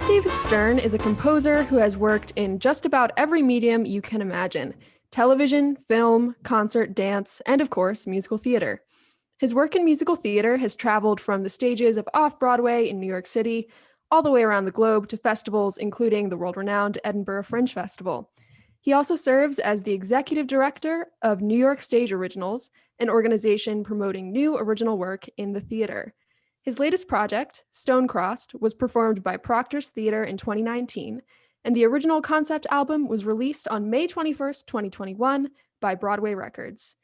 David Stern is a composer who has worked in just about every medium you can imagine: television, film, concert, dance, and of course, musical theater. His work in musical theater has traveled from the stages of Off-Broadway in New York City all the way around the globe to festivals including the world-renowned Edinburgh Fringe Festival. He also serves as the executive director of New York Stage Originals, an organization promoting new original work in the theater. His latest project, Stonecrossed, was performed by Proctor's Theatre in 2019, and the original concept album was released on May 21st, 2021 by Broadway Records.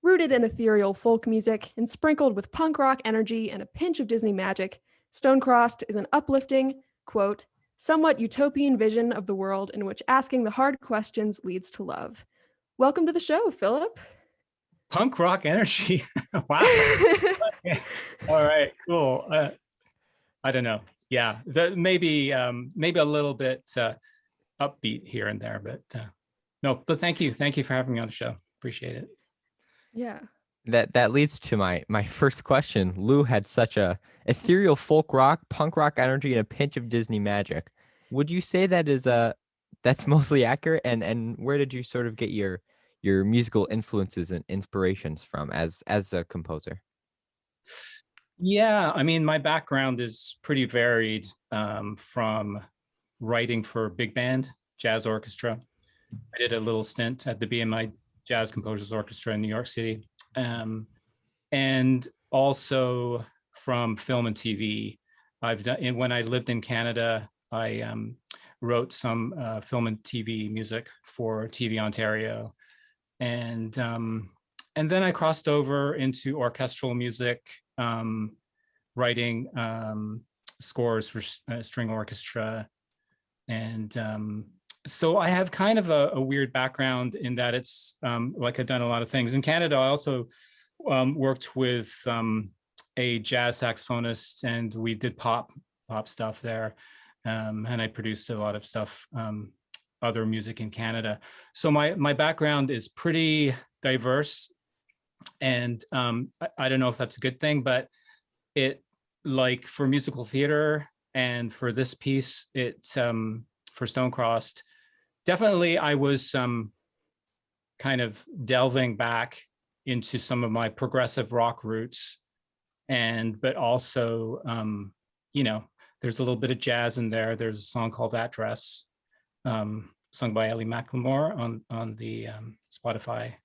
Rooted in ethereal folk music and sprinkled with punk rock energy and a pinch of Disney magic, Stonecrossed is an uplifting, quote, somewhat utopian vision of the world in which asking the hard questions leads to love. Welcome to the show, Philip. Punk rock energy. Wow. All right, cool. I don't know. Yeah, maybe a little bit upbeat here and there, but no. But thank you for having me on the show. Appreciate it. Yeah. That leads to my first question. Lou had such a ethereal folk rock, punk rock energy, and a pinch of Disney magic. Would you say that's mostly accurate? And where did you sort of get your musical influences and inspirations from as a composer? Yeah, I mean, my background is pretty varied, from writing for big band, jazz orchestra. I did a little stint at the BMI Jazz Composers Orchestra in New York City, and also from film and TV. And when I lived in Canada, I wrote some film and TV music for TV Ontario, and then I crossed over into orchestral music, writing scores for string orchestra. And so I have kind of a weird background in that it's like I've done a lot of things. In Canada, I also worked with a jazz saxophonist, and we did pop stuff there. And I produced a lot of stuff, other music in Canada. So my background is pretty diverse. And I don't know if that's a good thing, but it, like for musical theater and for this piece, for Stonecrossed, definitely I was kind of delving back into some of my progressive rock roots, but also, there's a little bit of jazz in there. There's a song called That Dress, sung by Ellie McLemore on the Spotify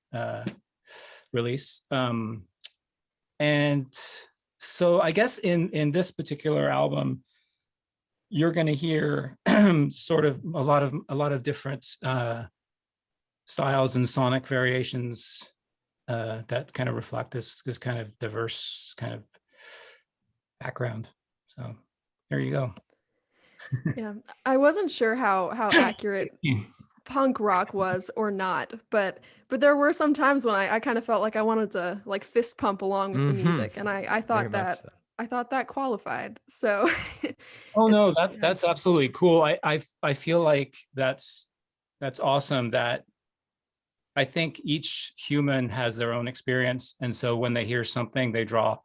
release. And so I guess in this particular album, you're going to hear sort of a lot of different styles and sonic variations that kind of reflect this kind of diverse kind of background. So there you go. Yeah, I wasn't sure how accurate punk rock was or not, but there were some times when I kind of felt like I wanted to like fist pump along with the music, and I thought that qualified. So oh no, that's absolutely cool. I feel like that's awesome. That I think each human has their own experience, and so when they hear something, they draw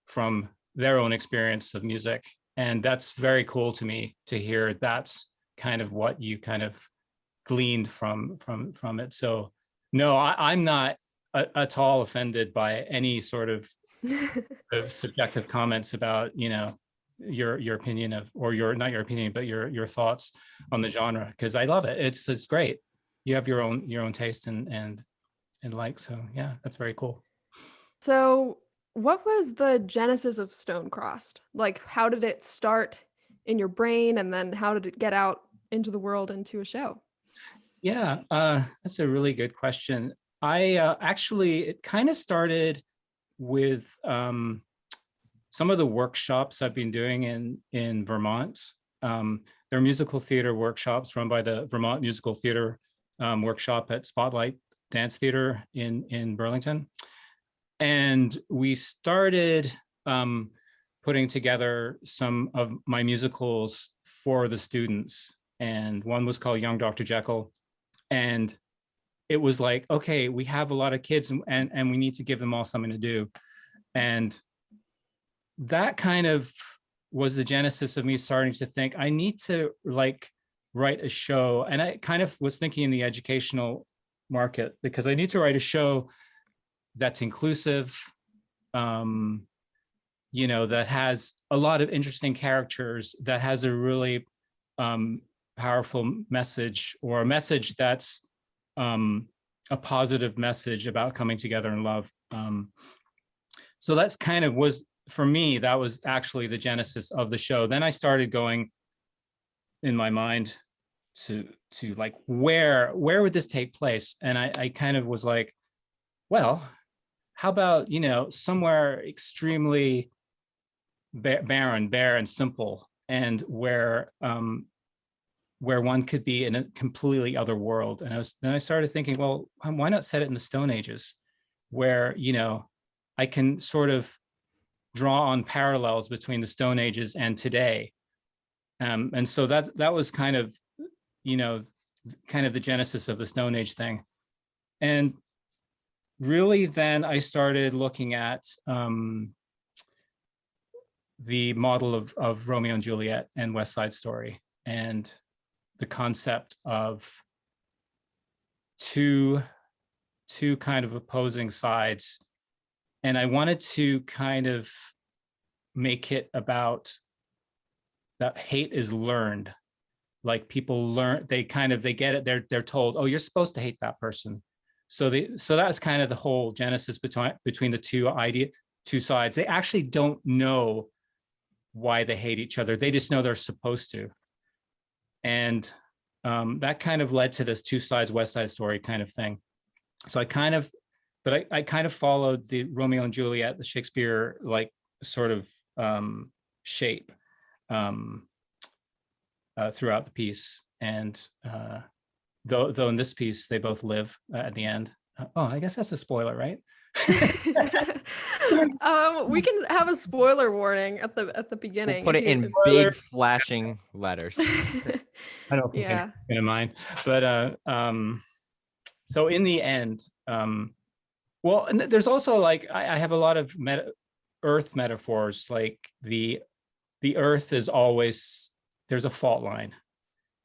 from their own experience of music, and that's very cool to me to hear. That's kind of what you kind of gleaned from it. So no, I'm not at all offended by any sort of subjective comments about your opinion of, or your, not your opinion, but your thoughts on the genre, because I love it. It's great. You have your own taste and like, so yeah, that's very cool. So what was the genesis of Stonecrossed? Like, how did it start in your brain, and then how did it get out into the world, into a show? Yeah, that's a really good question. It kind of started with some of the workshops I've been doing in Vermont. They're musical theater workshops run by the Vermont Musical Theater Workshop at Spotlight Dance Theater in Burlington. And we started putting together some of my musicals for the students. And one was called Young Dr. Jekyll. And it was like, okay, we have a lot of kids and we need to give them all something to do. And that kind of was the genesis of me starting to think I need to like write a show. And I kind of was thinking in the educational market, because I need to write a show that's inclusive, you know, that has a lot of interesting characters, that has a really powerful message, or a message that's a positive message about coming together in love. So that's kind of was, for me, that was actually the genesis of the show. Then I started going in my mind to like, where would this take place? And I kind of was like, well, how about, you know, somewhere extremely bare and simple, and where one could be in a completely other world. And then I started thinking, well, why not set it in the Stone Ages, where, you know, I can sort of draw on parallels between the Stone Ages and today. And so that was kind of, you know, kind of the genesis of the Stone Age thing. And really, then I started looking at the model of Romeo and Juliet and West Side Story, and the concept of two kind of opposing sides. And I wanted to kind of make it about that hate is learned. Like, people learn, they get it, they're told, oh, you're supposed to hate that person. So that's kind of the whole genesis between the two sides. They actually don't know why they hate each other. They just know they're supposed to. And that kind of led to this Two Sides, West Side Story kind of thing. So I kind of followed the Romeo and Juliet, the Shakespeare, like, sort of shape throughout the piece. And though in this piece, they both live at the end. Oh, I guess that's a spoiler, right? We can have a spoiler warning at the beginning. We'll put it in big flashing letters. I don't think anyone's gonna mind. But so in the end, well, and there's also, like, I have a lot of earth metaphors. Like, the earth is always, there's a fault line,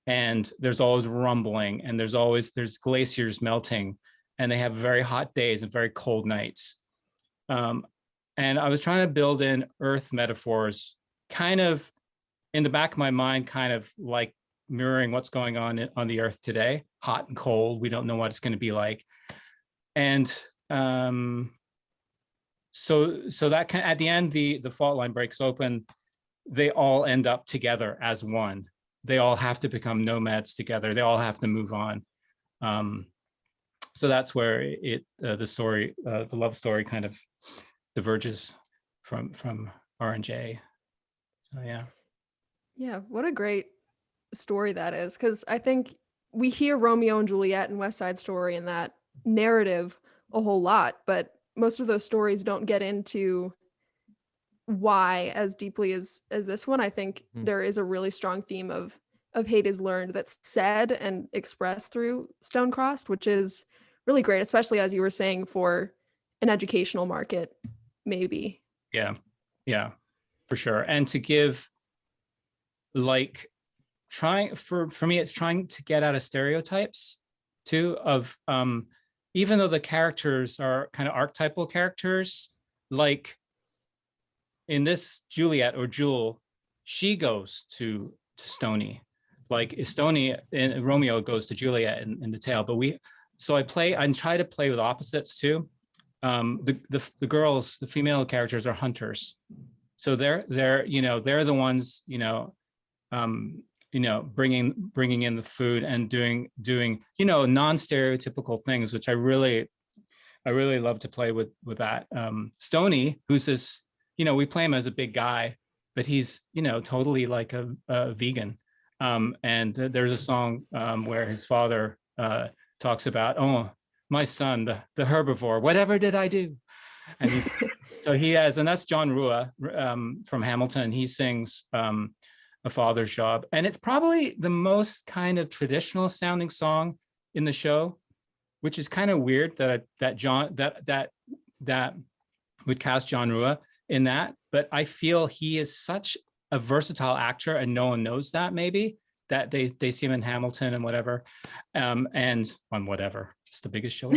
and there's always rumbling, and there's glaciers melting, and they have very hot days and very cold nights. And I was trying to build in earth metaphors, kind of in the back of my mind, kind of like mirroring what's going on the earth today, hot and cold. We don't know what it's going to be like. And so that at the end, the fault line breaks open. They all end up together as one. They all have to become nomads together. They all have to move on. So that's where the story, the love story, kind of diverges from R&J. So yeah, what a great story that is, because I think we hear Romeo and Juliet and West Side Story and that narrative a whole lot, but most of those stories don't get into why as deeply as this one. I think there is a really strong theme of hate is learned that's said and expressed through Stonecrossed, which is really great, especially as you were saying, for an educational market, maybe. Yeah, for sure. And to give, like, for me, it's trying to get out of stereotypes too, of even though the characters are kind of archetypal characters, like in this Juliet or Jewel, she goes to Stony, like Stony and Romeo goes to Juliet in the tale. But I try to play with opposites too. The girls, the female characters are hunters, so they're the ones bringing in the food and doing non-stereotypical things, which I really love to play with that. Stony, who's this, we play him as a big guy, but he's totally like a vegan. And there's a song where his father talks about, oh, my son, the herbivore, whatever did I do? And and that's John Rua from Hamilton. He sings A Father's Job. And it's probably the most kind of traditional sounding song in the show, which is kind of weird that would cast John Rua in that. But I feel he is such a versatile actor, and no one knows that, maybe that they see him in Hamilton and whatever, and on whatever, just the biggest show.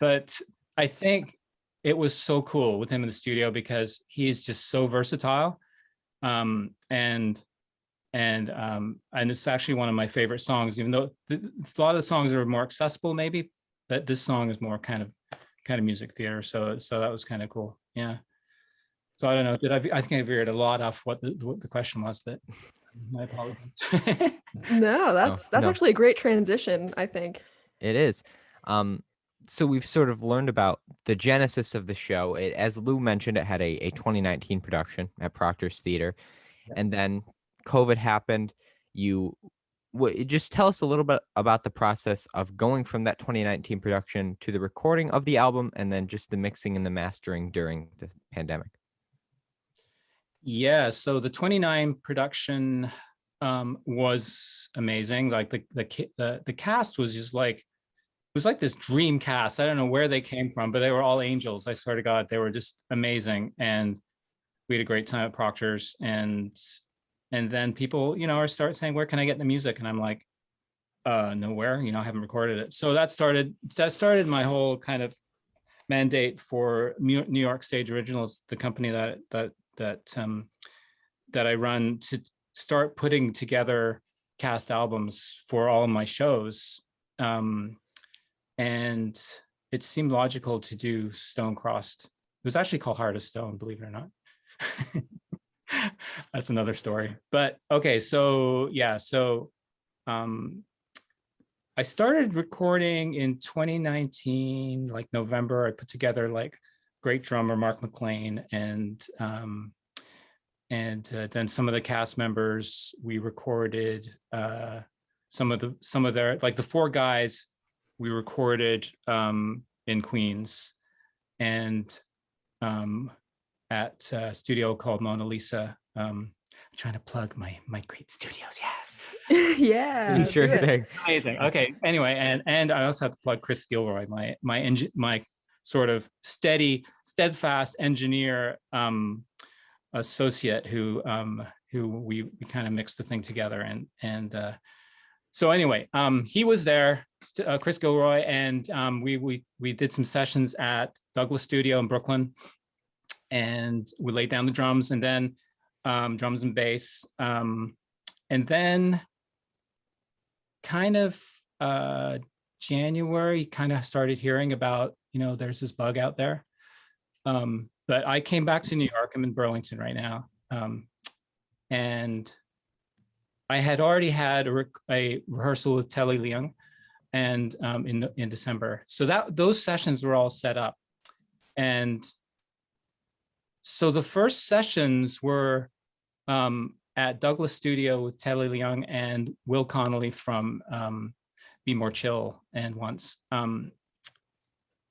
But I think it was so cool with him in the studio because he's just so versatile, and it's actually one of my favorite songs, even though a lot of the songs are more accessible maybe, but this song is more kind of music theater. So that was kind of cool. Yeah. So I don't know. I think I veered a lot off what the question was, but my apologies. No, that's No. actually a great transition, I think. It is. So we've sort of learned about the genesis of the show. As Lou mentioned, it had a 2019 production at Proctor's Theater, and then COVID happened. Just tell us a little bit about the process of going from that 2019 production to the recording of the album, and then just the mixing and the mastering during the pandemic. Yeah, so the 29 production was amazing. Like the cast was just like, it was like this dream cast. I don't know where they came from, but they were all angels. I swear to God, they were just amazing. And we had a great time at Proctor's. And then people, start saying, where can I get the music? And I'm like, nowhere, I haven't recorded it. So that started my whole kind of mandate for New York Stage Originals, the company that I run, to start putting together cast albums for all of my shows. And it seemed logical to do Stone Crossed. It was actually called Heart of Stone, believe it or not. That's another story. But okay, so yeah, I started recording in 2019, like November. I put together like great drummer Mark McLean, and then some of the cast members. We recorded some of their, like the four guys. We recorded in Queens, and at a studio called Mona Lisa. I'm trying to plug my great studios. Yeah. Yeah. Sure thing. Amazing. Okay. Anyway, and I also have to plug Chris Gilroy, my sort of steadfast engineer associate who we kind of mixed the thing together, and so anyway, he was there, Chris Gilroy, and we did some sessions at Douglas Studio in Brooklyn, and we laid down the drums, and then drums and bass, and then kind of January, kind of started hearing about, there's this bug out there. But I came back to New York. I'm in Burlington right now, and I had already had a rehearsal with Telly Leung, and in December. So those sessions were all set up, and so the first sessions were at Douglas Studio with Telly Leung and Will Connolly from Be More Chill and Once.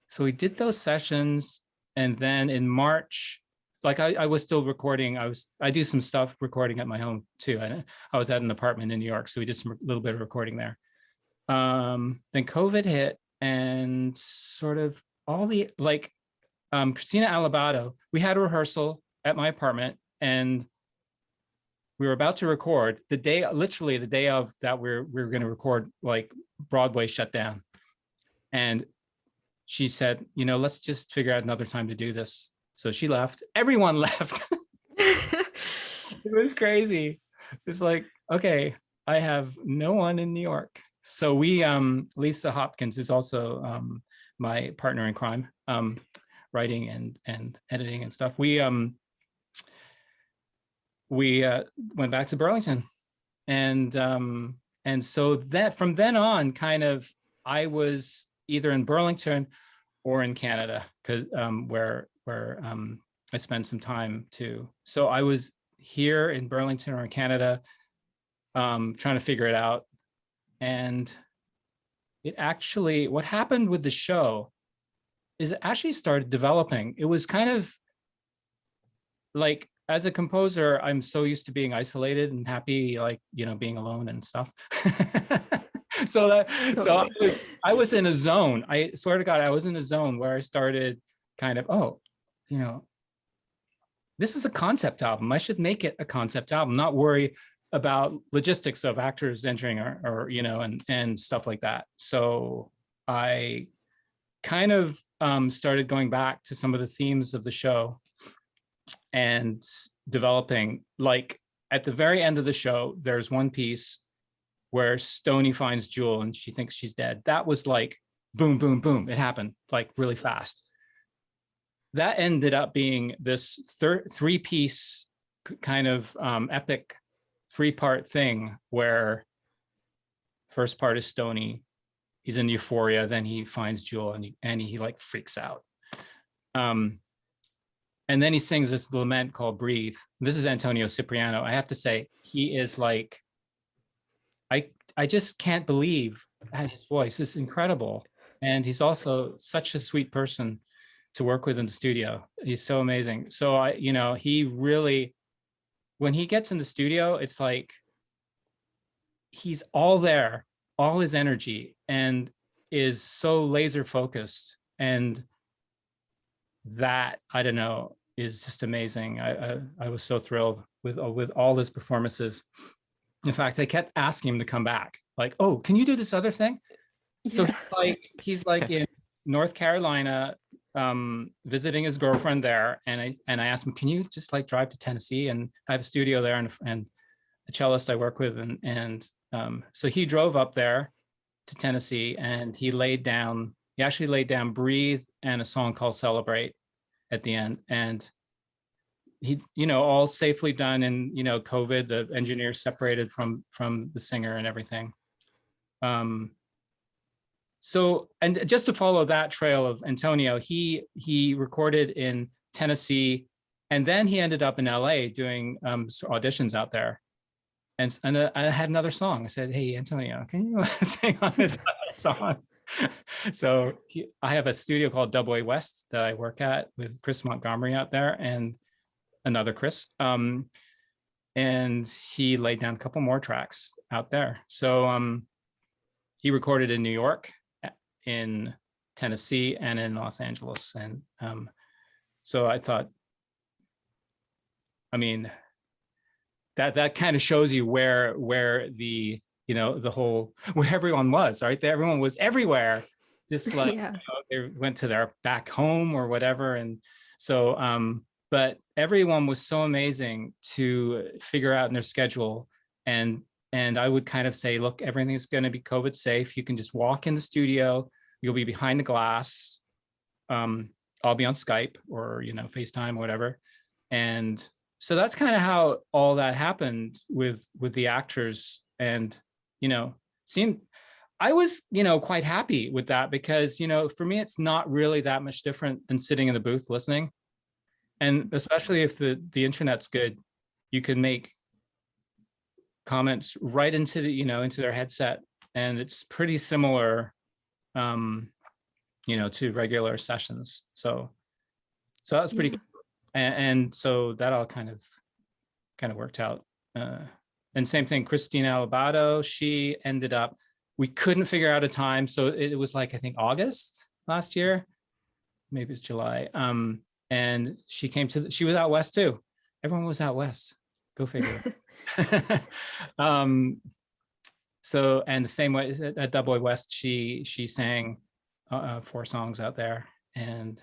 So we did those sessions, and then in March, like I was still recording. I do some stuff recording at my home too. I was at an apartment in New York, so we did some little bit of recording there. Then COVID hit, and sort of all the Christina Alabado, we had a rehearsal at my apartment, and we were about to record literally the day of that we were going to record, like Broadway shut down. And she said, let's just figure out another time to do this. So she left. Everyone left. It was crazy. It's like, okay, I have no one in New York. So we, Lisa Hopkins is also my partner in crime, writing and editing and stuff. We went back to Burlington, and so that from then on, kind of, I was either in Burlington or in Canada, because where I spent some time too. So I was here in Burlington or in Canada, trying to figure it out. And what happened with the show is it actually started developing. It was kind of like, as a composer, I'm so used to being isolated and happy, like, being alone and stuff. So I was in a zone. I swear to God, I was in a zone where I started kind of, this is a concept album. I should make it a concept album, not worry about logistics of actors entering or you know, and stuff like that. So I kind of started going back to some of the themes of the show and developing, like at the very end of the show, there's one piece where Stoney finds Jewel and she thinks she's dead. That was like, boom, boom, boom. It happened like really fast. That ended up being this three-piece kind of epic 3-part thing where first part is Stoney, he's in euphoria, then he finds Jewel and he like freaks out. And then he sings this lament called Breathe. This is Antonio Cipriano. I have to say, he is like, I just can't believe his voice is incredible. And he's also such a sweet person to work with in the studio. He's so amazing. So you know, he really, when he gets in the studio, it's like, he's all there, all his energy, and is so laser focused. And that, I don't know, is just amazing. I was so thrilled with all his performances. In fact, I kept asking him to come back. Like, oh, can you do this other thing? Yeah. So he's like in North Carolina, visiting his girlfriend there, and I asked him, can you just like drive to Tennessee? And I have a studio there and a cellist I work with, and so he drove up there to Tennessee, and he actually laid down Breathe and a song called Celebrate at the end, and he, you know, all safely done. And you know, COVID, the engineer separated from the singer and everything. So, and just to follow that trail of Antonio, he recorded in Tennessee, and then he ended up in LA doing auditions out there. And I had another song. I said, hey, Antonio, can you sing on this song? So I have a studio called Double A West that I work at with Chris Montgomery out there and another Chris. And he laid down a couple more tracks out there. So he recorded in New York, in Tennessee, and in Los Angeles. And so I thought, I mean, that kind of shows you where the, you know, the whole, where everyone was, right? Everyone was everywhere, just like, yeah. You know, they went to their back home or whatever. And so, but everyone was so amazing to figure out in their schedule. And I would kind of say, look, everything's going to be COVID safe. You can just walk in the studio. You'll be behind the glass. I'll be on Skype or, you know, FaceTime or whatever. And so that's kind of how all that happened with the actors. And, you know, I was, you know, quite happy with that because, you know, for me, it's not really that much different than sitting in the booth listening. And especially if the internet's good, you can make comments right into the, you know, into their headset. And it's pretty similar, you know, to regular sessions. So that was pretty cool. And so that all kind of worked out. And same thing, Christina Alabado, she ended up, we couldn't figure out a time. So it was like, I think August last year, maybe it's July. And she came she was out West too. Everyone was out West, go figure. So, and the same way at Double A West, she sang 4 songs out there. And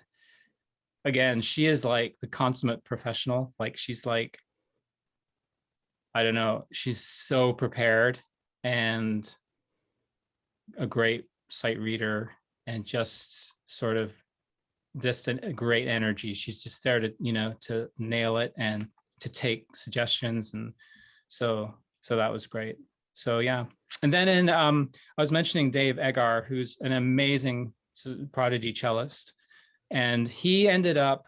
again, she is like the consummate professional. Like she's like, I don't know, she's so prepared and a great sight reader and just sort of just a great energy. She's just there to, you know, to nail it and to take suggestions. And so that was great. So, yeah. And then I was mentioning Dave Eggar, who's an amazing prodigy cellist. And he ended up,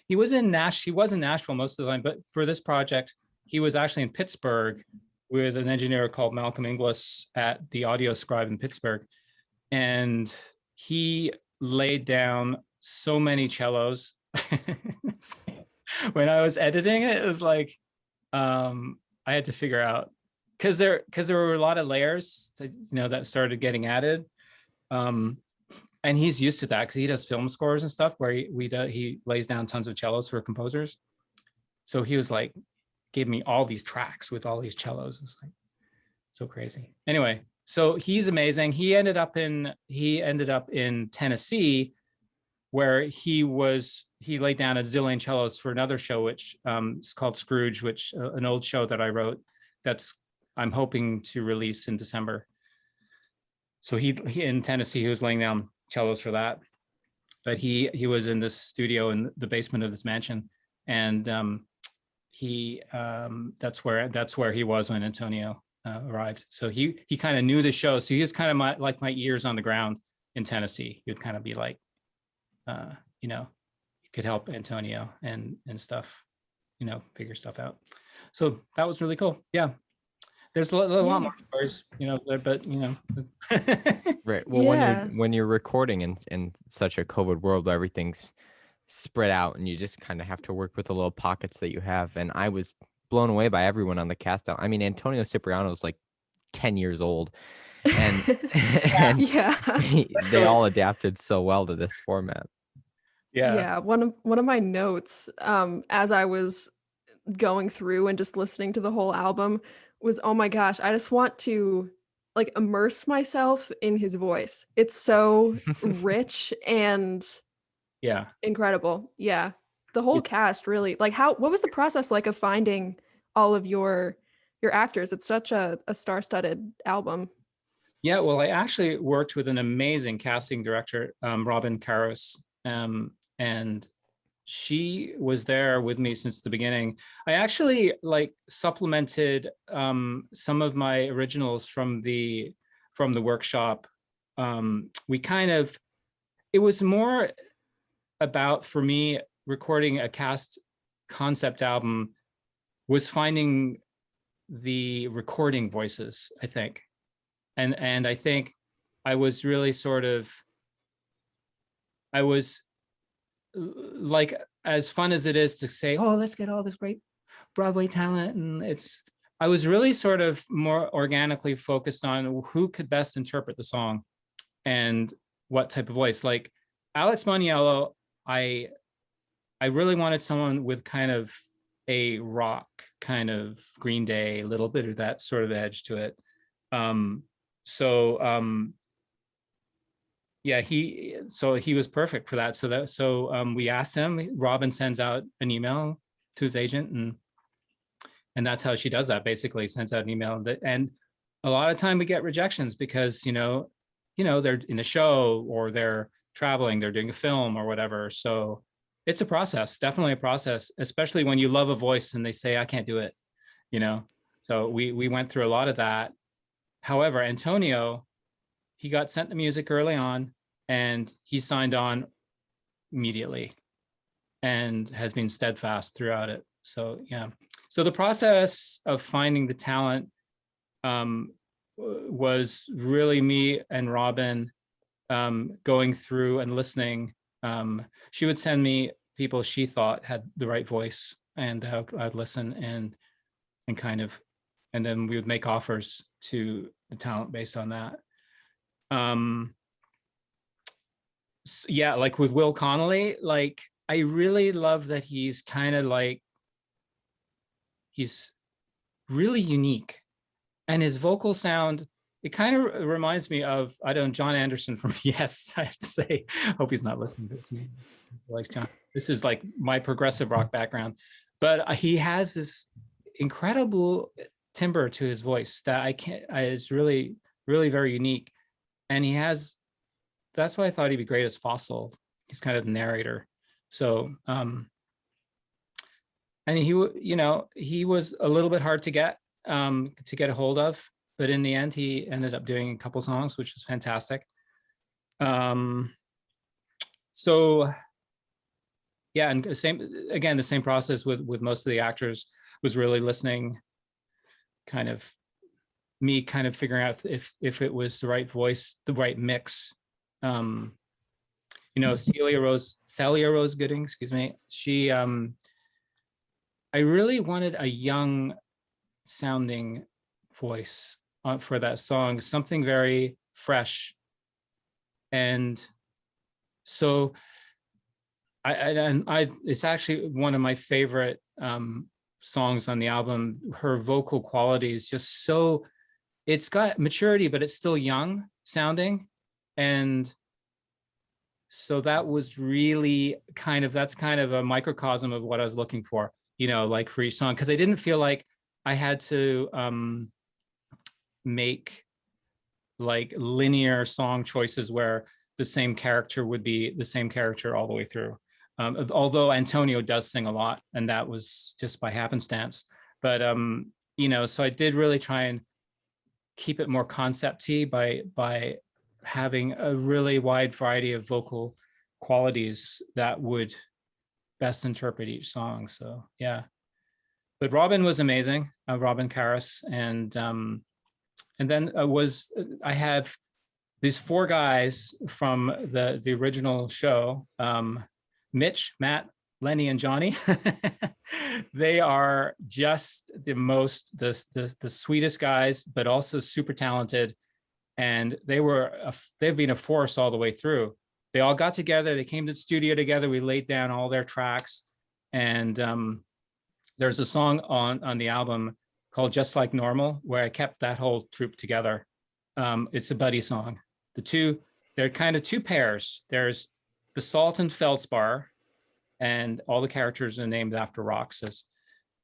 he was in Nashville most of the time, but for this project, he was actually in Pittsburgh with an engineer called Malcolm Inglis at the Audio Scribe in Pittsburgh. And he laid down so many cellos. When I was editing it, it was like, I had to figure out, because there were a lot of layers, you know, that started getting added. And and he's used to that because he does film scores and stuff where he lays down tons of cellos for composers. So he was like, gave me all these tracks with all these cellos. It's like so crazy. Anyway, so he's amazing. He ended up in Tennessee, where he laid down a zillion cellos for another show, which is called Scrooge, which an old show that I wrote I'm hoping to release in December. So he in Tennessee, he was laying down cellos for that. But he was in this studio in the basement of this mansion, and that's where he was when Antonio arrived. So he kind of knew the show. So he was kind of like my ears on the ground in Tennessee. He would kind of be like, you could help Antonio and stuff, figure stuff out. So that was really cool. Yeah. There's a lot more stories, but Right. Well, when you're recording in such a COVID world where everything's spread out and you just kind of have to work with the little pockets that you have. And I was blown away by everyone on the cast. I mean, Antonio Cipriano is like 10 years old, and they all adapted so well to this format. Yeah. One of my notes, as I was going through and just listening to the whole album was, oh my gosh, I just want to like immerse myself in his voice. It's so rich and incredible. Yeah. The whole cast really, like what was the process like of finding all of your actors? It's such a star-studded album. Yeah, well, I actually worked with an amazing casting director, Robin Karras, and she was there with me since the beginning. I actually supplemented some of my originals from the workshop. It was more about, for me, recording a cast concept album was finding the recording voices, I think. And I think I was really I was like, as fun as it is to say, oh, let's get all this great Broadway talent. And I was really sort of more organically focused on who could best interpret the song and what type of voice. Like Alex Maniello, I really wanted someone with kind of a rock, kind of Green Day, a little bit of that sort of edge to it. Yeah, he was perfect for that. So we asked him. Robin sends out an email to his agent, and that's how she does that. Basically, sends out an email, and a lot of time we get rejections because they're in a show or they're traveling, they're doing a film or whatever. So it's a process, definitely a process, especially when you love a voice and they say I can't do it. So we went through a lot of that. However, Antonio, he got sent the music early on and he signed on immediately and has been steadfast throughout it. So, yeah. So the process of finding the talent was really me and Robin going through and listening. She would send me people she thought had the right voice, and I'd listen and then we would make offers to the talent based on that. Yeah, like with Will Connolly, like I really love that he's really unique, and his vocal sound, it kind of reminds me of, I don't know, John Anderson from Yes, I have to say. Hope he's not listening to this. He likes John. This is like my progressive rock background, but he has this incredible timbre to his voice that it's really, really very unique. And that's why I thought he'd be great as Fossil. He's kind of narrator. So, and he was a little bit hard to get a hold of, but in the end, he ended up doing a couple songs, which was fantastic. So yeah, and the same process with most of the actors was really listening, kind of figuring out if it was the right voice, the right mix. Celia Rose Gooding, excuse me. She, I really wanted a young sounding voice for that song, something very fresh. And So it's actually one of my favorite songs on the album. Her vocal quality is just so, it's got maturity, but it's still young sounding. And so that was really that's kind of a microcosm of what I was looking for, like for each song, because I didn't feel like I had to make like linear song choices where the same character would be the same character all the way through. Although Antonio does sing a lot, and that was just by happenstance. But so I did really try and keep it more concept-y by having a really wide variety of vocal qualities that would best interpret each song. So yeah, but Robin was amazing, Robin Karras, and then I have these 4 guys from the original show, Mitch, Matt, Lenny, and Johnny. They are just the sweetest guys, but also super talented. And they've been a force all the way through. They all got together, they came to the studio together, we laid down all their tracks. And there's a song on the album called Just Like Normal, where I kept that whole troupe together. It's a buddy song. They're kind of 2 pairs. There's Basalt and Feldspar, and all the characters are named after rocks, as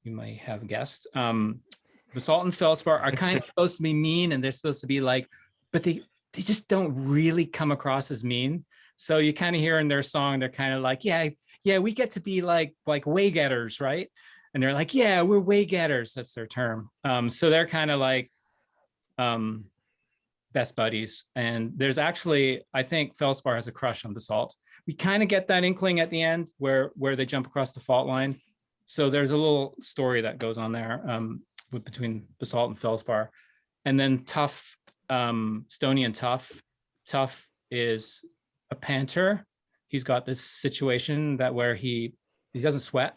you may have guessed. Basalt and Feldspar are kind of supposed to be mean, and they're supposed to be like, but they just don't really come across as mean. So you kind of hear in their song, they're kind of like, yeah, we get to be like way getters, right? And they're like, yeah, we're way getters. That's their term. So they're kind of like best buddies. And there's actually, I think Feldspar has a crush on Basalt. We kind of get that inkling at the end where they jump across the fault line. So there's a little story that goes on there between Basalt and Feldspar. And then Tough, Stoney and Tough. Tough is a panter. He's got this situation where he doesn't sweat,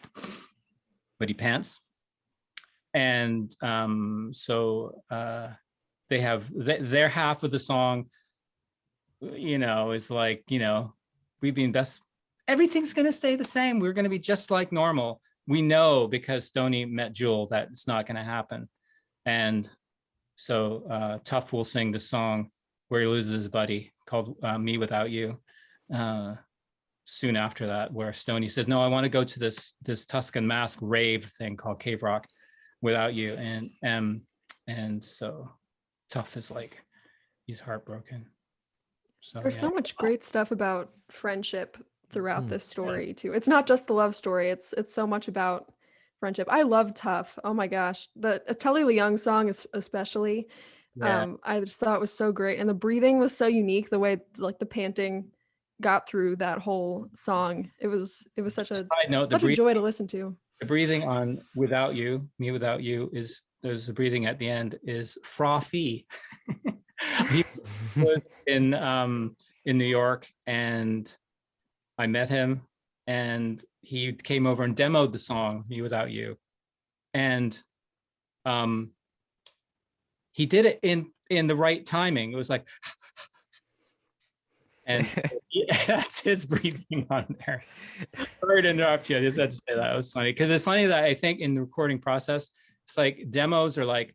but he pants. And so they have their half of the song, is like, we've been best. Everything's going to stay the same. We're going to be just like normal. We know because Stoney met Jewel that it's not going to happen. And so Tough will sing the song where he loses his buddy called Me Without You. Soon after that, where Stoney says, no, I want to go to this Tuscan Mask rave thing called Cave Rock without you. And so Tough is like, he's heartbroken. So there's so much great stuff about friendship throughout this story too. It's not just the love story. It's so much about friendship. I love Tough. Oh my gosh. The Telly Leung song is especially, I just thought it was so great. And the breathing was so unique, the way like the panting got through that whole song. It was such a joy to listen to. The breathing on Without You, Me Without You, there's a breathing at the end is frothy. He was in New York, and I met him, and he came over and demoed the song Me Without You, and he did it in the right timing. It was like, and that's his breathing on there. Sorry to interrupt you. I just had to say that. It was funny because it's funny that I think in the recording process, it's like demos are like,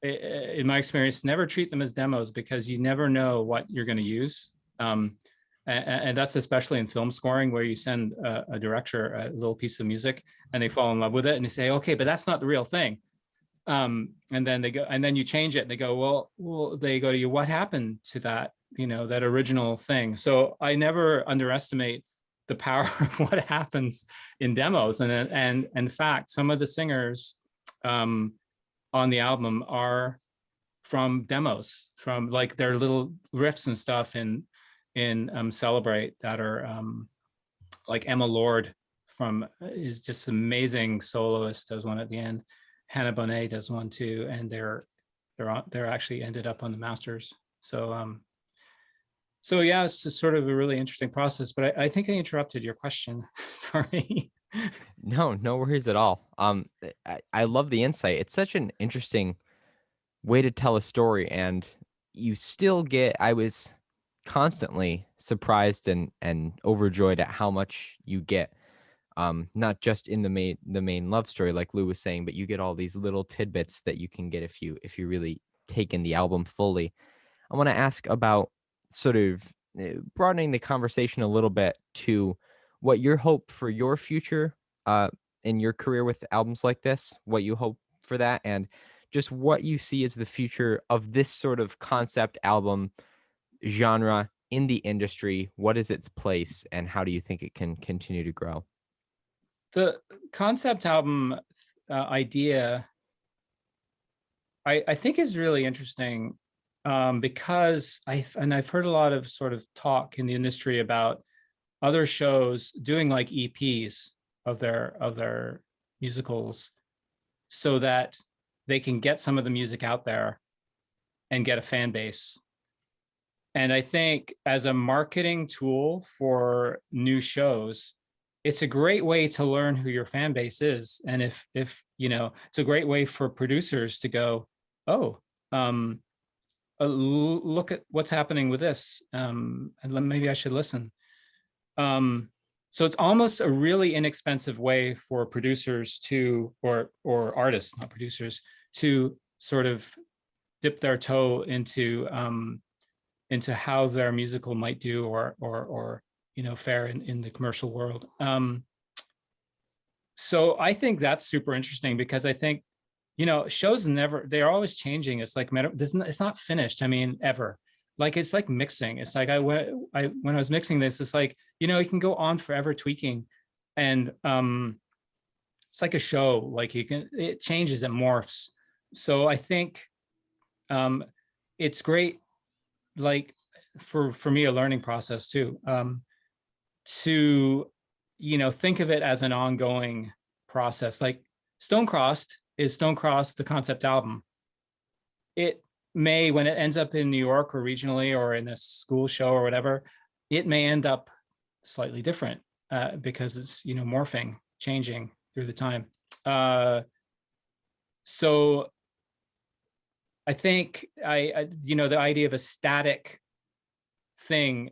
in my experience, never treat them as demos because you never know what you're going to use. And that's especially in film scoring, where you send a director a little piece of music and they fall in love with it and they say, okay, but that's not the real thing. And then they go, and then you change it and they go, well, they go to you, what happened to that, that original thing? So I never underestimate the power of what happens in demos. And in fact, some of the singers on the album are from demos, from like their little riffs and stuff in Celebrate that are like Emma Lord is just amazing soloist, does one at the end. Hannah Bonet does one too, and they're actually ended up on the masters. So yeah, it's just sort of a really interesting process. But I think I interrupted your question. Sorry. No worries at all. I love the insight. It's such an interesting way to tell a story, and you still get. I was constantly surprised and overjoyed at how much you get. Not just in the main love story, like Lou was saying, but you get all these little tidbits that you can get if you really take in the album fully. I want to ask about sort of broadening the conversation a little bit to what your hope for your future in your career with albums like this, what you hope for that, and just what you see as the future of this sort of concept album genre in the industry. What is its place, and how do you think it can continue to grow? The concept album idea, I think, is really interesting because I've heard a lot of sort of talk in the industry about other shows doing like EPs of their musicals so that they can get some of the music out there and get a fan base. And I think as a marketing tool for new shows, it's a great way to learn who your fan base is. And if it's a great way for producers to go, oh, look at what's happening with this, and maybe I should listen. So it's almost a really inexpensive way for producers to, or artists, not producers, to sort of dip their toe into how their musical might do or fare in the commercial world. So I think that's super interesting because I think, shows they're always changing. It's like, it's not finished. I mean, ever. Like, it's like mixing. It's like when I was mixing this, it's like, you can go on forever tweaking. And it's like a show, like it changes, it morphs. So I think it's great, like for me, a learning process too, to think of it as an ongoing process. Like Stonecrossed is Stonecrossed, the concept album. It may, when it ends up in New York or regionally or in a school show or whatever, it may end up slightly different because it's morphing, changing through the time. So I think the idea of a static thing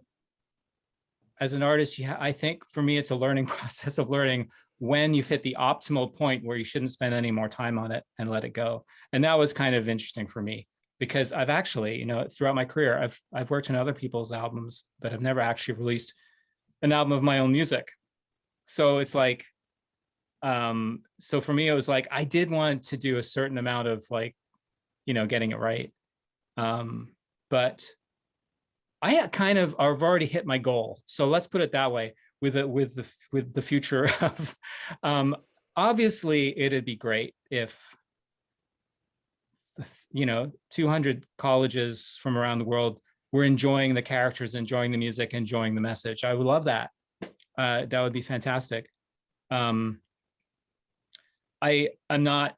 as an artist, I think for me, it's a learning process of learning when you've hit the optimal point where you shouldn't spend any more time on it and let it go. And that was kind of interesting for me because I've actually, throughout my career, I've worked on other people's albums, but I've never actually released an album of my own music. So it's like, so for me, it was like, I did want to do a certain amount of like, getting it right. But I I've already hit my goal. So let's put it that way with the future of, obviously it'd be great if, 200 colleges from around the world were enjoying the characters, enjoying the music, enjoying the message. I would love that. That would be fantastic. I'm not,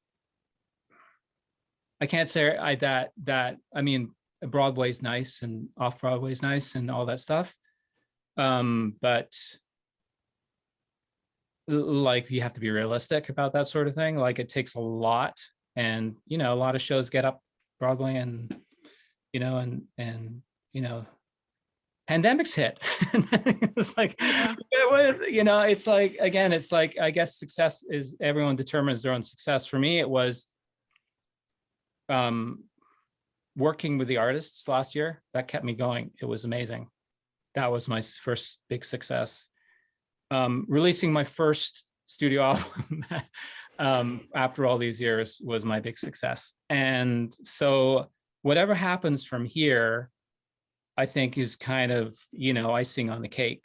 I can't say I mean, Broadway's nice and off Broadway's nice and all that stuff. But like, you have to be realistic about that sort of thing. Like, it takes a lot, and a lot of shows get up Broadway and pandemics hit. It's like, it's like, again, it's like, I guess success is, everyone determines their own success. For me, it was working with the artists last year. That kept me going. It was amazing. That was my first big success. Releasing my first studio album after all these years was my big success. And so whatever happens from here, I think is kind of, icing on the cake.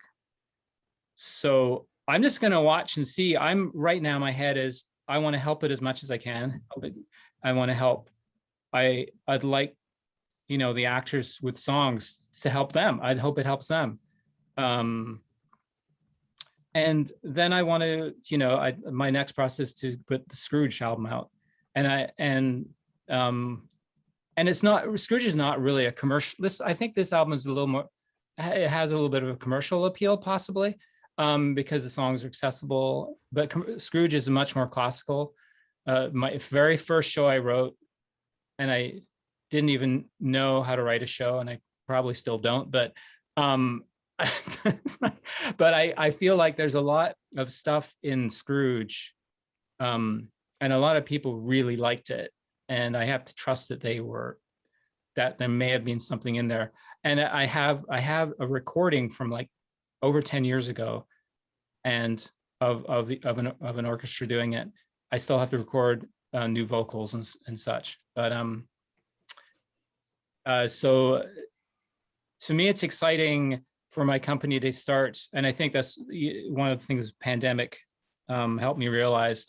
So I'm just going to watch and see. Right now, my head is, I want to help it as much as I can. I want to help. I'd like, the actors with songs to help them. I'd hope it helps them. And then I want to, my next process to put the Scrooge album out. And it's not, Scrooge is not really a commercial. I think this album is a little more, it has a little bit of a commercial appeal possibly, because the songs are accessible, but Scrooge is much more classical. My very first show I wrote, and I didn't even know how to write a show, and I probably still don't, but Um, but I feel like there's a lot of stuff in Scrooge, and a lot of people really liked it, and I have to trust that that there may have been something in there. And I have a recording from like over 10 years ago, and of an orchestra doing it. I still have to record new vocals and such, but so to me, it's exciting for my company to start, and I think that's one of the things the pandemic helped me realize,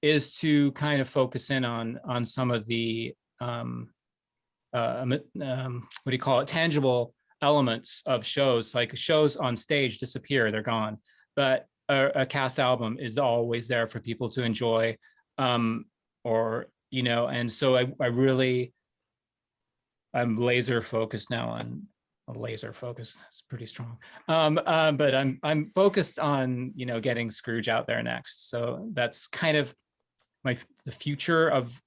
is to kind of focus in on some of the what do you call it, tangible elements of shows. Like shows on stage disappear, they're gone, but a cast album is always there for people to enjoy, or and so I'm laser focused now on laser focused. It's pretty strong. But I'm focused on getting Scrooge out there next. So that's kind of the future of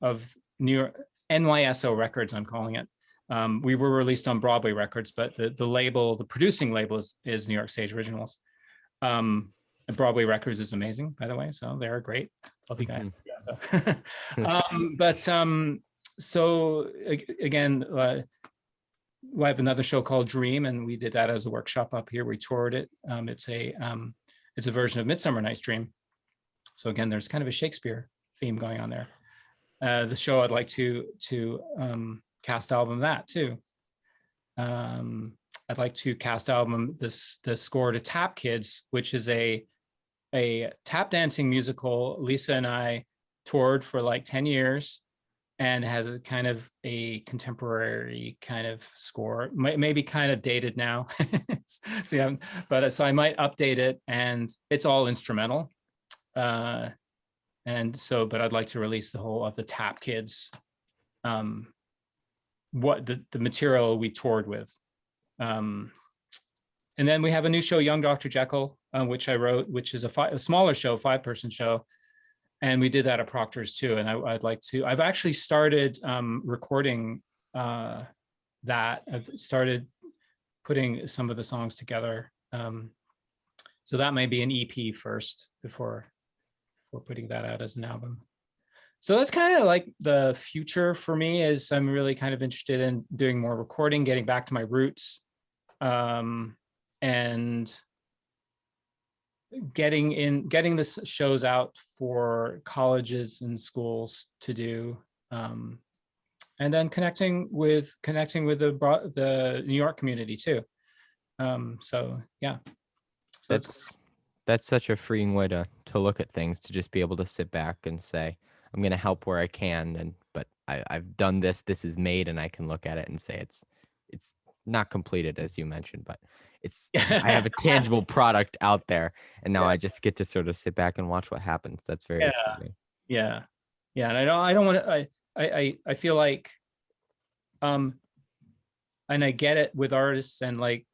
New York NYSO Records, I'm calling it. We were released on Broadway Records, but the label, the producing label is New York Stage Originals. Broadway Records is amazing, by the way. So they're great. Love you guys. Yeah, so, so again, we have another show called Dream, and we did that as a workshop up here. We toured it. It's a version of Midsummer Night's Dream. So again, there's kind of a Shakespeare theme going on there. The show I'd like to cast album that too. I'd like to cast album the score to Tap Kids, which is a tap dancing musical. Lisa and I toured for like 10 years and has a kind of a contemporary kind of score, maybe kind of dated now. So, yeah, but so I might update it, and it's all instrumental. And so, but I'd like to release the whole of the Tap Kids, what the material we toured with. And then we have a new show, Young Dr. Jekyll, which I wrote, which is a smaller show, 5-person show. And we did that at Proctor's too. And I've actually started recording that. I've started putting some of the songs together. So that may be an EP first before putting that out as an album. So that's kind of like the future for me. Is I'm really kind of interested in doing more recording, getting back to my roots, and getting the shows out for colleges and schools to do, and then connecting with the New York community too. So yeah, so that's such a freeing way to look at things, to just be able to sit back and say, I'm going to help where I can, but I've done this is made, and I can look at it and say it's not completed, as you mentioned, but I have a tangible product out there, and now I just get to sort of sit back and watch what happens. That's very exciting. Yeah. And I don't want to, I feel like, and I get it with artists, and like,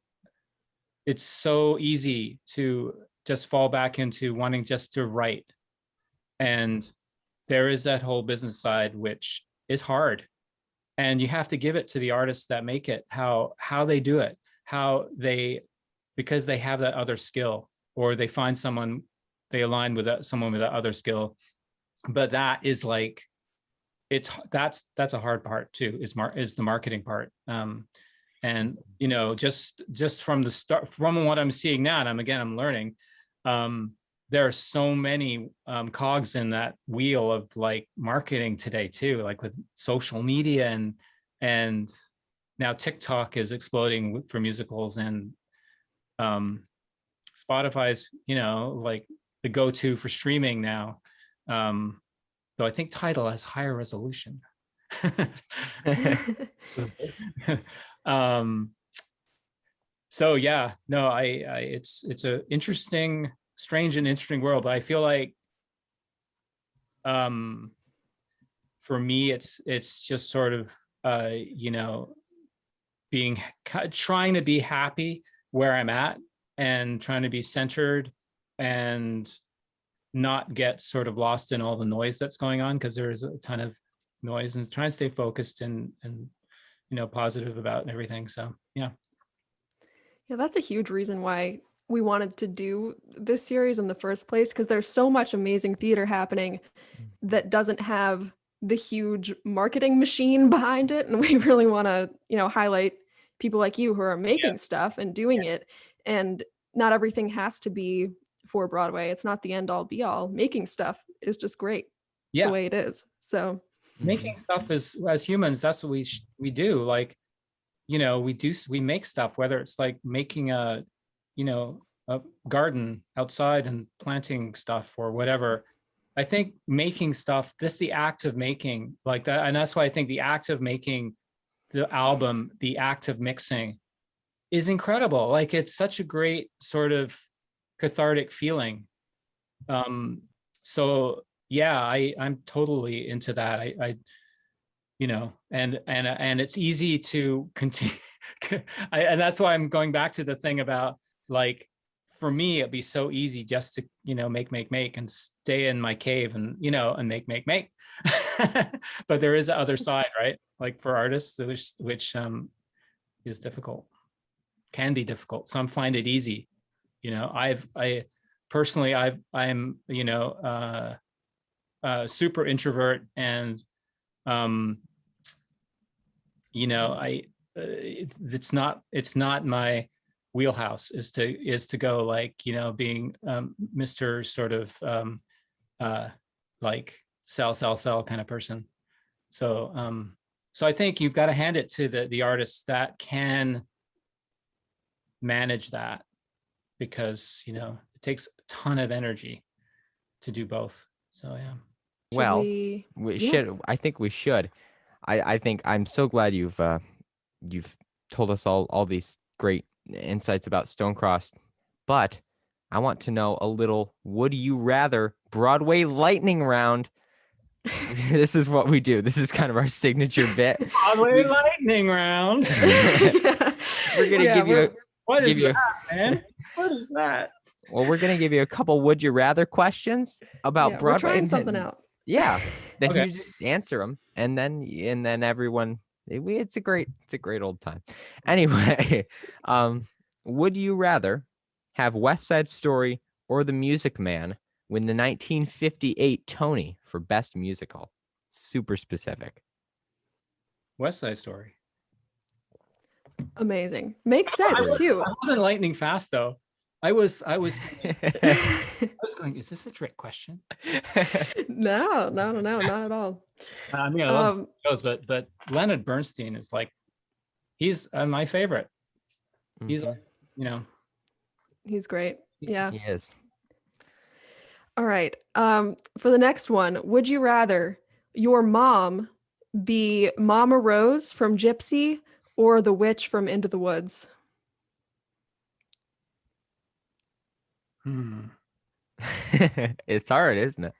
it's so easy to just fall back into wanting just to write. And there is that whole business side, which is hard. And you have to give it to the artists that make it, how they do it, because they have that other skill, or they find someone, they align with someone with that other skill. But that is like, that's a hard part too, is the marketing part. And just from the start, from what I'm seeing now, and I'm learning, there are so many cogs in that wheel of like marketing today too, like with social media, and now TikTok is exploding for musicals, and Spotify's like the go-to for streaming now. Though I think Tidal has higher resolution. So yeah, no, it's a strange and interesting world, but I feel like for me it's just sort of trying to be happy where I'm at, and trying to be centered and not get sort of lost in all the noise that's going on, because there's a ton of noise, and trying to stay focused and positive about everything. So yeah. Yeah, that's a huge reason why we wanted to do this series in the first place, because there's so much amazing theater happening that doesn't have the huge marketing machine behind it. And we really want to, highlight people like you who are making stuff and doing it. And not everything has to be for Broadway. It's not the end all be all. Making stuff is just great the way it is. So making stuff is, as humans, that's what we do. Like, we make stuff, whether it's like making a garden outside and planting stuff or whatever. I think making stuff, just the act of making like that. And that's why I think the act of making the album, the act of mixing is incredible. Like, it's such a great sort of cathartic feeling. So yeah, I'm totally into that. I and it's easy to continue. And that's why I'm going back to the thing about, like, for me, it'd be so easy just to, make and stay in my cave and, and make. But there is the other side, right? Like, for artists, which is difficult, can be difficult. Some find it easy. I personally, I'm, super introvert, and, it's not my wheelhouse is to go, like, being Mr. sort of like sell kind of person. So I think you've got to hand it to the artists that can manage that, because it takes a ton of energy to do both. So yeah. Well, we should. I think we should. I think I'm so glad you've told us all these great insights about Stonecross, but I want to know a little, would you rather Broadway lightning round? This is what we do. This is kind of our signature bit. Broadway lightning round. We're gonna give you. What is that, man? What is that? Well, we're gonna give you a couple would you rather questions about Broadway. We're trying something out. Yeah, then Okay. you just answer them, and then everyone. It's a great old time. Anyway, would you rather have West Side Story or The Music Man win the 1958 Tony for Best Musical? Super specific. West Side Story. Amazing. Makes sense too. I wasn't lightning fast though. I was going, is this a trick question? No, not at all. I mean, I love shows, but Leonard Bernstein is like, he's my favorite. He's he's great. Yeah, he is. All right. For the next one, would you rather your mom be Mama Rose from Gypsy or the witch from Into the Woods? It's hard, isn't it?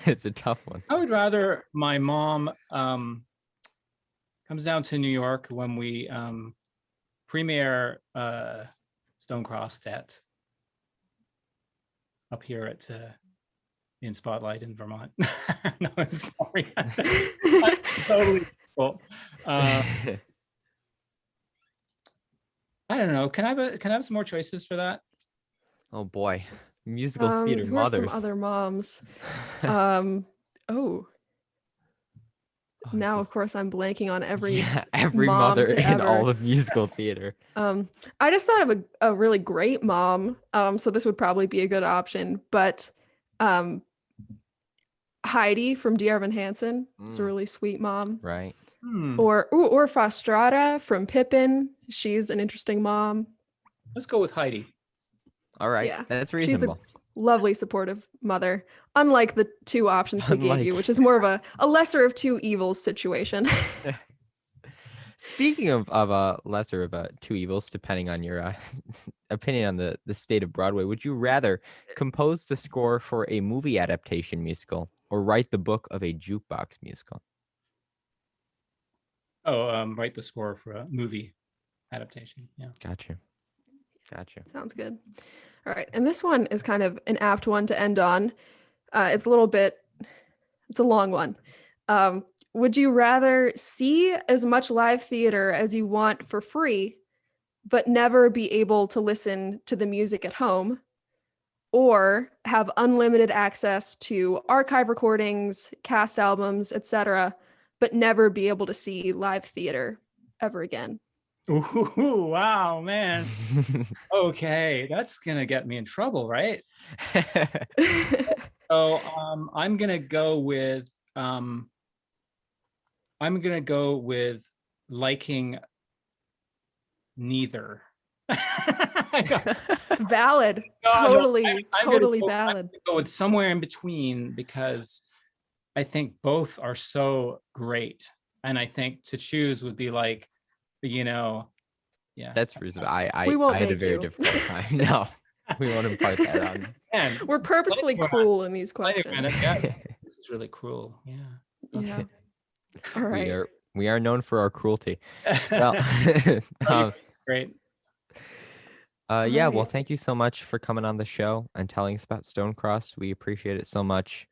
It's a tough one. I would rather my mom comes down to New York when we premiere Stonecross up here at in Spotlight in Vermont. No, I'm sorry. That's totally cool. I don't know. Can I have some more choices for that? Oh boy. Musical theater who mothers. are some other moms? Now of course I'm blanking on every mother in all of musical theater. I just thought of a really great mom. So this would probably be a good option, but Heidi from Dear Evan Hansen. It's a really sweet mom. Right. Or Fastrada from Pippin. She's an interesting mom. Let's go with Heidi. All right. Yeah. That's reasonable. She's a lovely, supportive mother. Unlike the two options we gave you, which is more of a lesser of two evils situation. Speaking of a lesser of two evils, depending on your opinion on the state of Broadway, would you rather compose the score for a movie adaptation musical or write the book of a jukebox musical? Write the score for a movie adaptation. Yeah. Gotcha. Sounds good. All right. And this one is kind of an apt one to end on. It's a long one. Would you rather see as much live theater as you want for free, but never be able to listen to the music at home, or have unlimited access to archive recordings, cast albums, etc., but never be able to see live theater ever again? Ooh, wow, man. Okay, that's gonna get me in trouble, right? So I'm gonna go with liking neither. Valid. No, Totally, I'm totally I'm valid. gonna go with somewhere in between, because I think both are so great. And I think to choose would be like, yeah. That's reasonable. We won't I had a make very you. difficult time. No, we won't impart that on. Man, We're purposefully we're not- cruel in these yeah, questions. this is really cruel. Yeah. Yeah. All We right. are known for our cruelty. Well, Great. yeah. Well, right. thank you so much for coming on the show and telling us about Stonecross. We appreciate it so much.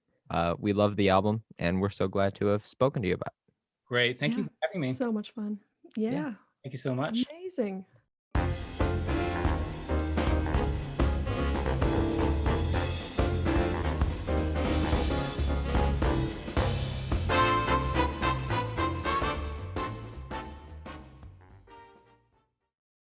We love the album, and we're so glad to have spoken to you about it. Great. Thank you for having me. So much fun. Yeah. Thank you so much. Amazing.